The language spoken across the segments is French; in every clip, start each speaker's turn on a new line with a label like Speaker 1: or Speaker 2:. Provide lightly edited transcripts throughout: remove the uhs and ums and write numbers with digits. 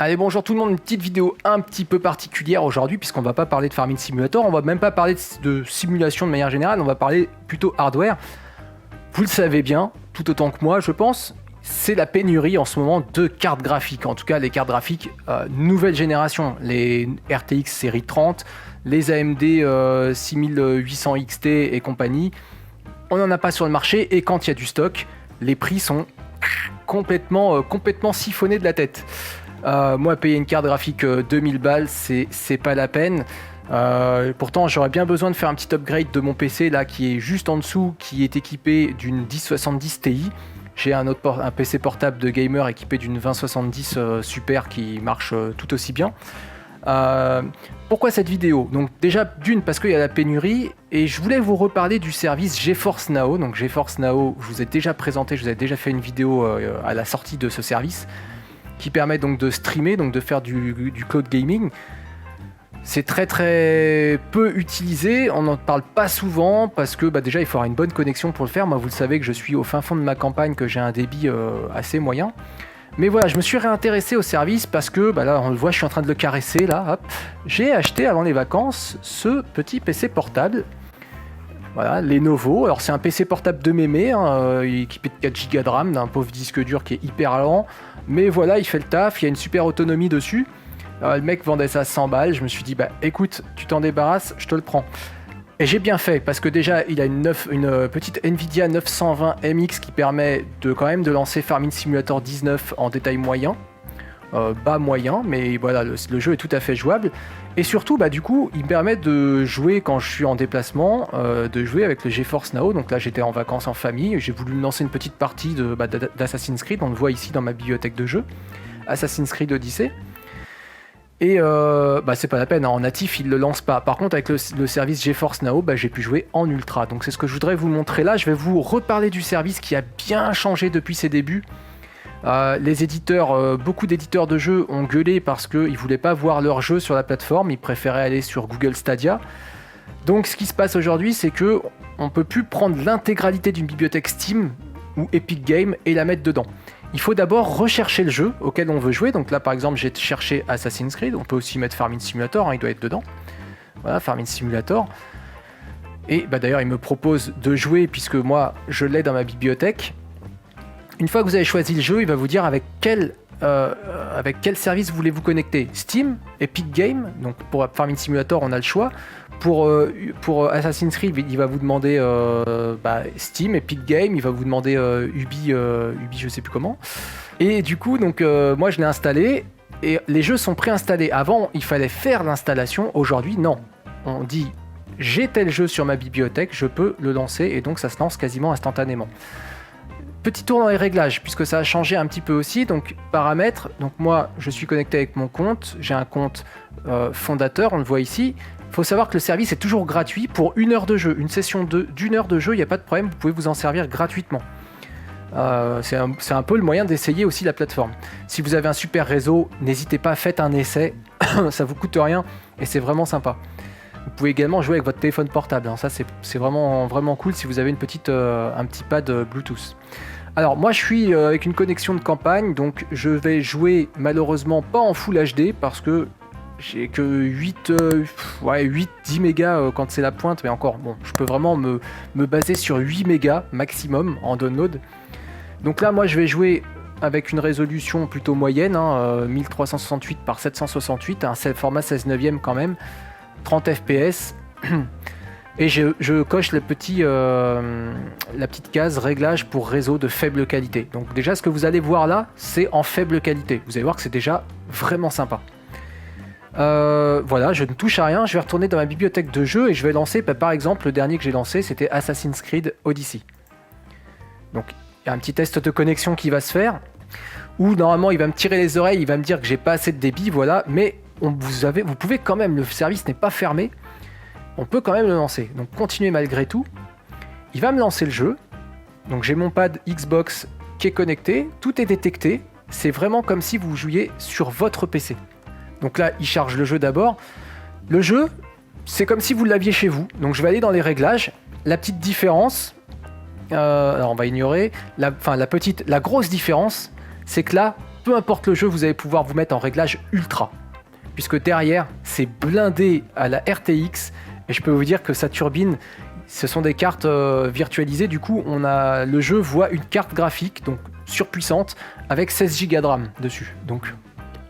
Speaker 1: Allez, bonjour tout le monde, une petite vidéo un petit peu particulière aujourd'hui puisqu'on va pas parler de Farming Simulator, on va même pas parler de simulation de manière générale, on va parler plutôt hardware. Vous le savez bien, tout autant que moi je pense, c'est la pénurie en ce moment de cartes graphiques, en tout cas les cartes graphiques nouvelle génération, les RTX série 30, les AMD 6800 XT et compagnie. On n'en a pas sur le marché et quand il y a du stock, les prix sont complètement siphonnés de la tête. Moi, payer une carte graphique 2000 balles, c'est pas la peine. Pourtant, j'aurais bien besoin de faire un petit upgrade de mon PC là, qui est juste en dessous, qui est équipé d'une 1070 Ti. J'ai un PC portable de gamer équipé d'une 2070 Super qui marche tout aussi bien. Pourquoi cette vidéo? Donc déjà d'une parce qu'il y a la pénurie et je voulais vous reparler du service GeForce Now. Donc GeForce Now, je vous ai déjà présenté, je vous ai déjà fait une vidéo à la sortie de ce service qui permet donc de streamer, donc de faire du cloud gaming. C'est très peu utilisé, on n'en parle pas souvent parce que déjà il faut avoir une bonne connexion pour le faire. Moi vous le savez que je suis au fin fond de ma campagne, que j'ai un débit assez moyen. Mais voilà, je me suis réintéressé au service parce que là on le voit, je suis en train de le caresser là, hop. J'ai acheté avant les vacances ce petit PC portable. Voilà, Lenovo. Alors c'est un PC portable de mémé, équipé de 4 Go de RAM, d'un pauvre disque dur qui est hyper lent. Mais voilà, il fait le taf, il y a une super autonomie dessus. Le mec vendait ça à 100 balles, je me suis dit, écoute, tu t'en débarrasses, je te le prends. Et j'ai bien fait, parce que déjà, il a une petite Nvidia 920 MX qui permet quand même de lancer Farming Simulator 19 en détail moyen. Bas moyen, mais voilà, le jeu est tout à fait jouable. Et surtout, du coup, il me permet de jouer quand je suis en déplacement, de jouer avec le GeForce Now. Donc là, j'étais en vacances en famille, j'ai voulu me lancer une petite partie d'Assassin's Creed. On le voit ici dans ma bibliothèque de jeux, Assassin's Creed Odyssey. Et c'est pas la peine, en natif, il le lance pas. Par contre, avec le service GeForce Now, j'ai pu jouer en ultra. Donc c'est ce que je voudrais vous montrer là. Je vais vous reparler du service qui a bien changé depuis ses débuts. Les éditeurs, beaucoup d'éditeurs de jeux ont gueulé parce qu'ils ne voulaient pas voir leur jeu sur la plateforme, ils préféraient aller sur Google Stadia. Donc ce qui se passe aujourd'hui, c'est qu'on ne peut plus prendre l'intégralité d'une bibliothèque Steam ou Epic Games et la mettre dedans. Il faut d'abord rechercher le jeu auquel on veut jouer. Donc là par exemple j'ai cherché Assassin's Creed, on peut aussi mettre Farming Simulator, il doit être dedans. Voilà, Farming Simulator. Et d'ailleurs il me propose de jouer puisque moi je l'ai dans ma bibliothèque. Une fois que vous avez choisi le jeu, il va vous dire avec quel service voulez-vous connecter. Steam, Epic Games, donc pour Farming Simulator on a le choix. Pour Assassin's Creed, il va vous demander Steam, Epic Games, il va vous demander Ubi je sais plus comment. Et du coup, moi je l'ai installé et les jeux sont préinstallés. Avant, il fallait faire l'installation. Aujourd'hui, non. On dit j'ai tel jeu sur ma bibliothèque, je peux le lancer et donc ça se lance quasiment instantanément. Petit tour dans les réglages, puisque ça a changé un petit peu aussi, donc paramètres, donc moi je suis connecté avec mon compte, j'ai un compte fondateur, on le voit ici. Il faut savoir que le service est toujours gratuit pour 1 heure de jeu, une session d'1 heure de jeu, il n'y a pas de problème, vous pouvez vous en servir gratuitement. C'est un peu le moyen d'essayer aussi la plateforme. Si vous avez un super réseau, n'hésitez pas, faites un essai, ça vous coûte rien et c'est vraiment sympa. Vous pouvez également jouer avec votre téléphone portable, ça c'est vraiment cool si vous avez un petit pad Bluetooth. Alors moi je suis avec une connexion de campagne, donc je vais jouer malheureusement pas en Full HD parce que j'ai que 8-10 mégas quand c'est la pointe, mais encore bon, je peux vraiment me baser sur 8 mégas maximum en download. Donc là moi je vais jouer avec une résolution plutôt moyenne, 1368 par 768, un format 16 neuvième quand même, 30 fps. Et je coche la petite case réglage pour réseau de faible qualité. Donc déjà ce que vous allez voir là, c'est en faible qualité. Vous allez voir que c'est déjà vraiment sympa. Voilà, je ne touche à rien. Je vais retourner dans ma bibliothèque de jeux et je vais lancer, par exemple, le dernier que j'ai lancé, c'était Assassin's Creed Odyssey. Donc il y a un petit test de connexion qui va se faire, où normalement il va me tirer les oreilles, il va me dire que j'ai pas assez de débit, voilà, mais vous pouvez quand même, le service n'est pas fermé. On peut quand même le lancer, donc continuez malgré tout. Il va me lancer le jeu, donc j'ai mon pad Xbox qui est connecté, tout est détecté, c'est vraiment comme si vous jouiez sur votre PC. Donc là, il charge le jeu d'abord. Le jeu, c'est comme si vous l'aviez chez vous, donc je vais aller dans les réglages. La petite différence, alors on va ignorer, la grosse différence, c'est que là, peu importe le jeu, vous allez pouvoir vous mettre en réglage ultra. Puisque derrière, c'est blindé à la RTX. Et je peux vous dire que sa turbine, ce sont des cartes virtualisées. Du coup, le jeu voit une carte graphique, donc surpuissante, avec 16 Go de RAM dessus. Donc,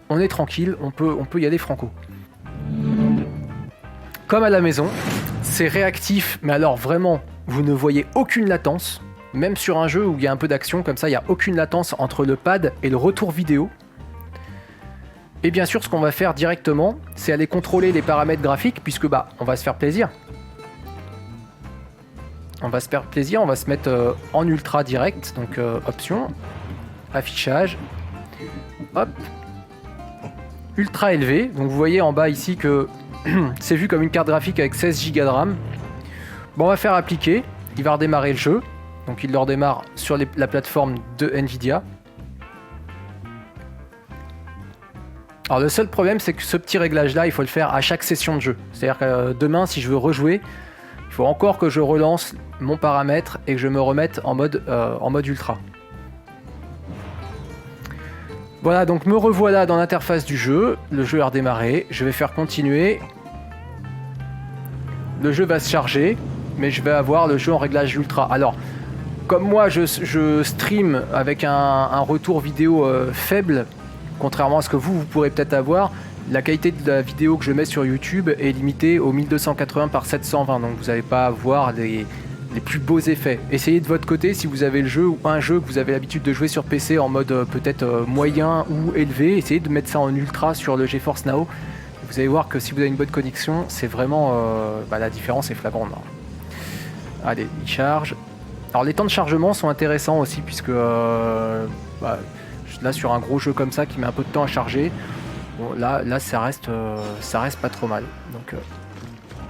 Speaker 1: on est tranquille, on peut y aller franco. Comme à la maison, c'est réactif, mais alors vraiment, vous ne voyez aucune latence. Même sur un jeu où il y a un peu d'action, comme ça, il n'y a aucune latence entre le pad et le retour vidéo. Et bien sûr, ce qu'on va faire directement, c'est aller contrôler les paramètres graphiques, puisque on va se faire plaisir. On va se mettre en ultra direct, donc option, affichage, hop, ultra élevé. Donc vous voyez en bas ici que c'est vu comme une carte graphique avec 16 Go de RAM. Bon, on va faire appliquer, il va redémarrer le jeu, donc il le redémarre sur la plateforme de Nvidia. Alors le seul problème, c'est que ce petit réglage là, il faut le faire à chaque session de jeu. C'est-à-dire que demain, si je veux rejouer, il faut encore que je relance mon paramètre et que je me remette en mode ultra. Voilà, donc me revoilà dans l'interface du jeu. Le jeu a redémarré. Je vais faire continuer. Le jeu va se charger, mais je vais avoir le jeu en réglage ultra. Alors, comme moi, je stream avec un retour vidéo faible, contrairement à ce que vous pourrez peut-être avoir, la qualité de la vidéo que je mets sur YouTube est limitée au 1280 par 720, donc vous n'allez pas voir les plus beaux effets. Essayez de votre côté, si vous avez le jeu ou un jeu que vous avez l'habitude de jouer sur PC en mode peut-être moyen ou élevé, essayez de mettre ça en ultra sur le GeForce Now. Vous allez voir que si vous avez une bonne connexion, c'est vraiment la différence est flagrante. Allez, il charge. Alors les temps de chargement sont intéressants aussi, puisque là sur un gros jeu comme ça qui met un peu de temps à charger, bon, là ça reste pas trop mal. Donc,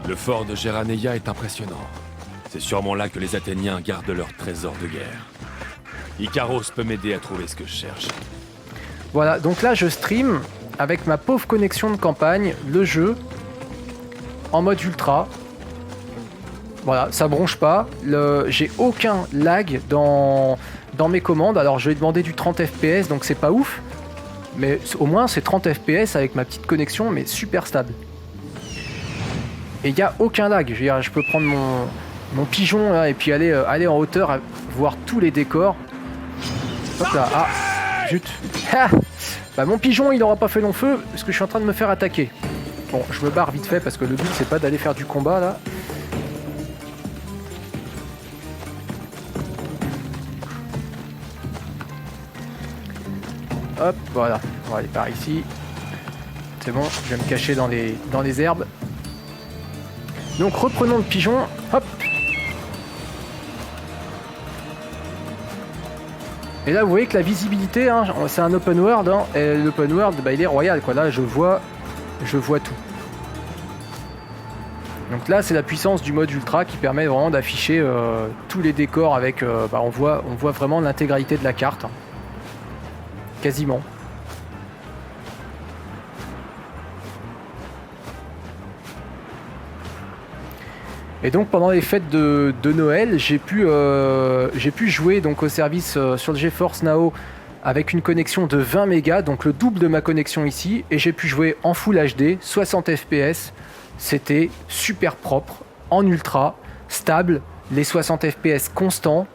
Speaker 2: Le fort de Geraneia est impressionnant. C'est sûrement là que les Athéniens gardent leur trésor de guerre. Icaros peut m'aider à trouver ce que je cherche.
Speaker 1: Voilà, donc là je stream avec ma pauvre connexion de campagne, le jeu en mode ultra. Voilà, ça bronche pas. J'ai aucun lag dans mes commandes. Alors je vais demander du 30 fps, donc c'est pas ouf. Mais au moins c'est 30 fps avec ma petite connexion, mais super stable. Et il n'y a aucun lag. Je veux dire, je peux prendre mon pigeon là, et puis aller en hauteur, voir tous les décors. Hop là, ah, zut. Mon pigeon il n'aura pas fait long feu parce que je suis en train de me faire attaquer. Bon, je me barre vite fait parce que le but c'est pas d'aller faire du combat là. Hop, voilà, on va aller par ici. C'est bon, je vais me cacher dans les herbes. Donc reprenons le pigeon, hop. Et là vous voyez que la visibilité, hein, c'est un open world, hein, et l'open world il est royal quoi, là je vois tout. Donc là c'est la puissance du mode ultra qui permet vraiment d'afficher tous les décors avec, on voit vraiment l'intégralité de la carte. Quasiment. Et donc pendant les fêtes de Noël, j'ai pu jouer donc au service sur le GeForce Now avec une connexion de 20 mégas, donc le double de ma connexion ici, et j'ai pu jouer en Full HD, 60 fps. C'était super propre, en ultra, stable, les 60 fps constants.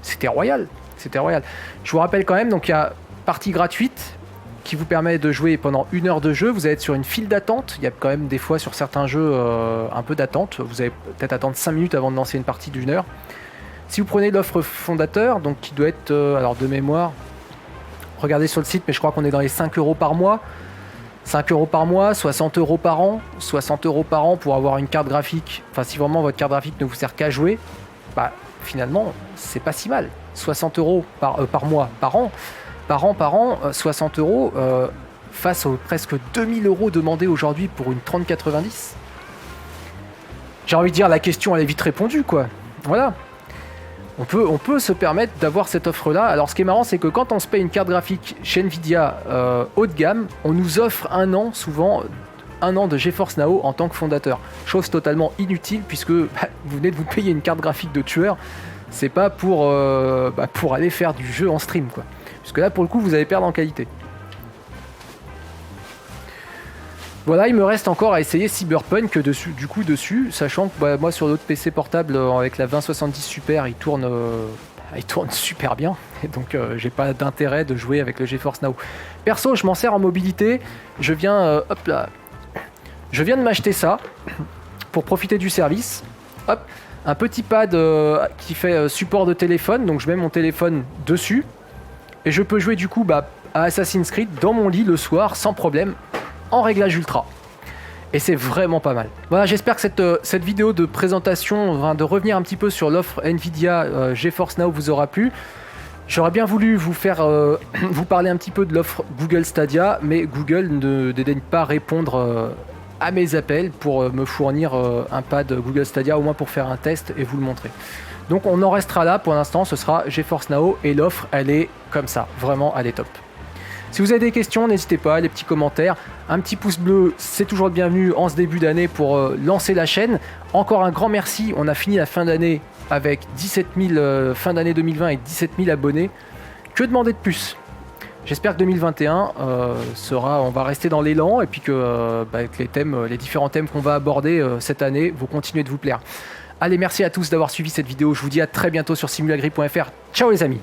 Speaker 1: C'était royal, c'était royal. Je vous rappelle quand même, donc il y a partie gratuite qui vous permet de jouer pendant 1 heure de jeu. Vous allez être sur une file d'attente. Il y a quand même des fois sur certains jeux un peu d'attente. Vous allez peut-être attendre 5 minutes avant de lancer une partie d'1 heure. Si vous prenez l'offre fondateur, donc qui doit être, alors de mémoire, regardez sur le site, mais je crois qu'on est dans les 5 € par mois. 5 € par mois, 60 € par an. 60 € par an pour avoir une carte graphique. Enfin, si vraiment votre carte graphique ne vous sert qu'à jouer, finalement, c'est pas si mal. 60 € par mois, par an. Par an, 60 € face aux presque 2000 € demandés aujourd'hui pour une 3090. J'ai envie de dire, la question elle est vite répondue quoi. Voilà. On peut se permettre d'avoir cette offre là. Alors ce qui est marrant c'est que quand on se paye une carte graphique chez Nvidia haut de gamme, on nous offre souvent un an de GeForce Now en tant que fondateur. Chose totalement inutile puisque vous venez de vous payer une carte graphique de tueur. c'est pas pour aller faire du jeu en stream, quoi. Puisque là, pour le coup, vous allez perdre en qualité. Voilà, il me reste encore à essayer Cyberpunk dessus, sachant que moi sur d'autres PC portables avec la 2070 Super, il tourne super bien, et donc j'ai pas d'intérêt de jouer avec le GeForce Now. Perso, je m'en sers en mobilité, je viens de m'acheter ça pour profiter du service. Hop, un petit pad qui fait support de téléphone, donc je mets mon téléphone dessus et je peux jouer du coup à Assassin's Creed dans mon lit le soir sans problème en réglage ultra. Et c'est vraiment pas mal. Voilà, j'espère que cette vidéo de présentation, de revenir un petit peu sur l'offre Nvidia GeForce Now vous aura plu. J'aurais bien voulu vous parler un petit peu de l'offre Google Stadia, mais Google ne dédaigne pas répondre à mes appels pour me fournir un pad Google Stadia, au moins pour faire un test et vous le montrer. Donc on en restera là pour l'instant, ce sera GeForce Now et l'offre elle est comme ça, vraiment elle est top. Si vous avez des questions, n'hésitez pas, les petits commentaires, un petit pouce bleu, c'est toujours le bienvenu en ce début d'année pour lancer la chaîne. Encore un grand merci, on a fini la fin d'année avec 17 000, fin d'année 2020 avec 17 000 abonnés. Que demander de plus? J'espère que 2021 on va rester dans l'élan et puis que avec les différents thèmes qu'on va aborder cette année vont continuer de vous plaire. Allez, merci à tous d'avoir suivi cette vidéo, je vous dis à très bientôt sur simulagri.fr. Ciao les amis!